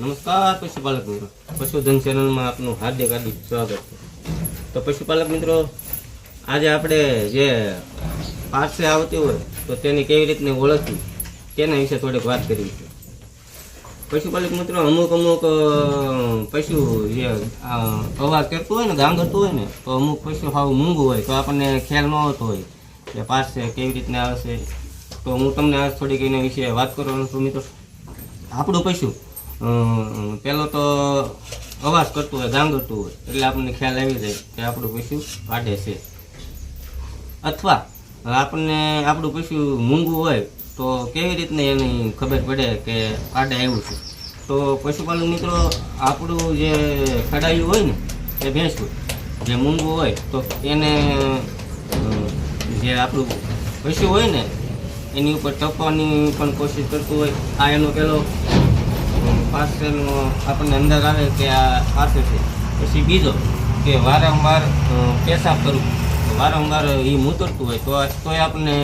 નમસ્કાર પશુપાલક મિત્રો, પશુધન ચેનલમાં આપનું હાર્દિક સ્વાગત છે। તો પશુપાલક મિત્રો, આજે આપણે જે પારસે આવતી હોય તો તેની કેવી રીતની ઓળખવી તેના વિશે થોડીક વાત કરવી છે। પશુપાલક મિત્રો, અમુક પશુ જે અવાજ કરતું હોય ને, ગાંગરતું હોય ને, તો અમુક પશુ હાવ મૂંગું હોય તો આપણને ખ્યાલ ન આવતો હોય કે પારસે કેવી રીતના આવશે। તો હું તમને આજ થોડીક એના વિશે વાત કરવાનો છું મિત્રો। આપણું પશુ પેલો તો અવાજ કરતું હોય, ગાંગરતું હોય એટલે આપણને ખ્યાલ આવી જાય કે આપણું પશુ પાડે છે, અથવા આપણને આપણું પશુ મૂંગું હોય તો કેવી રીતને એની ખબર પડે કે પાડે આવ્યું છે। તો પશુપાલક મિત્રો, આપણું જે ખડાયું હોય ને એ ભેંસ હોય, જે મૂંગું હોય તો એને જે આપણું પશુ હોય ને એની ઉપર ટપવાની પણ કોશિશ કરતું હોય। આ એનો પેલો પાસેનો આપણને અંદાજ આવે કે આ પાસે છે। પછી બીજો કે વારંવાર પેશાબ કરવું, વારંવાર એ મૂતરતું હોય તોય આપણને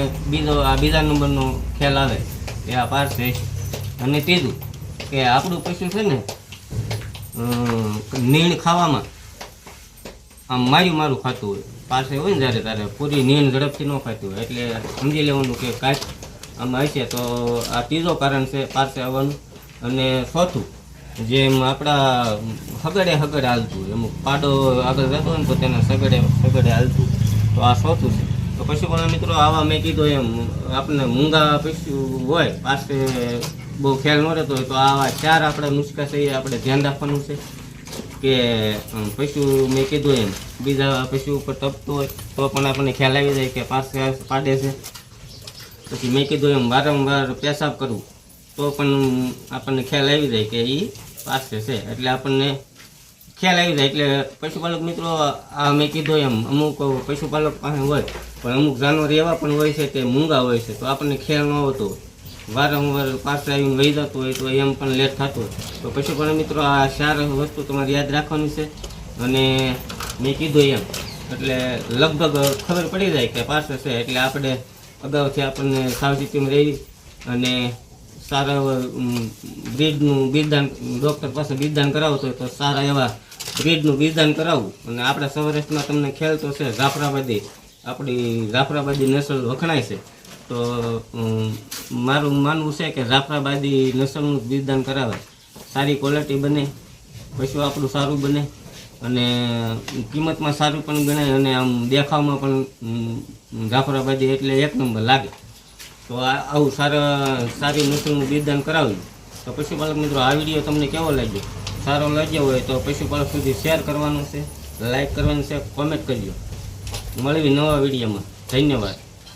બીજા નંબરનો ખ્યાલ આવે કે આ પાસે છે। અને ત્રીજું કે આપણું પશુ છે ને નીણ ખાવામાં આમ મારું ખાતું હોય, પાસે હોય ને જ્યારે તારે પૂરી નીણ ઝડપથી ન ખાતી હોય એટલે સમજી લેવાનું કે કાંઈક આમાં હશે। તો આ ત્રીજો કારણ છે પાસે આવવાનું। અને ચોથું, જેમ આપણા હગડે હાલતું હોય, અમુક પાડો આગળ જતો હોય ને તો તેને સગડે હાલતું, તો આ ચોથું છે। તો પશુપાલક મિત્રો, આવા મેં કીધું એમ આપણને મૂંગા પશુ હોય પાસે બહુ ખ્યાલ ન રહેતો હોય તો આવા 4 આપણા નુસ્ખા છે એ આપણે ધ્યાન રાખવાનું છે કે પશુ મેં કીધું એમ બીજા પશુ ઉપર ટપતું હોય તો પણ આપણને ખ્યાલ આવી જાય કે પાસે પાડે છે। પછી મેં કીધું એમ વારંવાર પેશાબ કરવું તો પણ આપણને ખ્યાલ આવી જાય કે એ પાસે છે, એટલે આપણને ખ્યાલ આવી જાય। એટલે પશુપાલક મિત્રો, આ મેં કીધું એમ અમુક પશુપાલક પાસે હોય પણ અમુક જાનવર એવા પણ હોય છે કે મૂંગા હોય છે તો આપણને ખ્યાલ ન આવતો હોય, વારંવાર પાસે આવીને વહી જતું હોય તો એમ પણ લેટ થતું હોય। તો પશુપાલક મિત્રો, આ 4 વસ્તુ તમારે યાદ રાખવાની છે। અને મેં કીધું એમ એટલે લગભગ ખબર પડી જાય કે પાસે છે, એટલે આપણે અગાઉથી આપણને સાવચેતીમાં રહી અને સારા બ્રીડનું બીજદાન ડૉક્ટર પાસે બીજદાન કરાવતો હોય તો સારા એવા બ્રીડનું બીજદાન કરાવવું। અને આપણા સૌરાષ્ટ્રમાં તમને ખ્યાલ તો છે, આપણી જાફરાબાદી નસલ વખણાય છે, તો મારું માનવું છે કે જાફરાબાદી નસલનું બીજદાન કરાવે, સારી ક્વોલિટી બને, પશુ આપણું સારું બને અને કિંમતમાં સારું પણ ગણાય અને આમ દેખાવમાં પણ જાફરાબાદી એટલે 1 નંબર લાગે। તો આવું સારી નસલનું બીજદાન કરાવ્યું। તો પશુપાલક મિત્રો, આ વિડીયો તમને કેવો લાગ્યો? સારો લાગ્યો હોય તો પશુપાલક સુધી શેર કરવાનું છે, લાઈક કરવાનું છે, કોમેન્ટ કરજો। મળવી નવા વિડીયોમાં। ધન્યવાદ।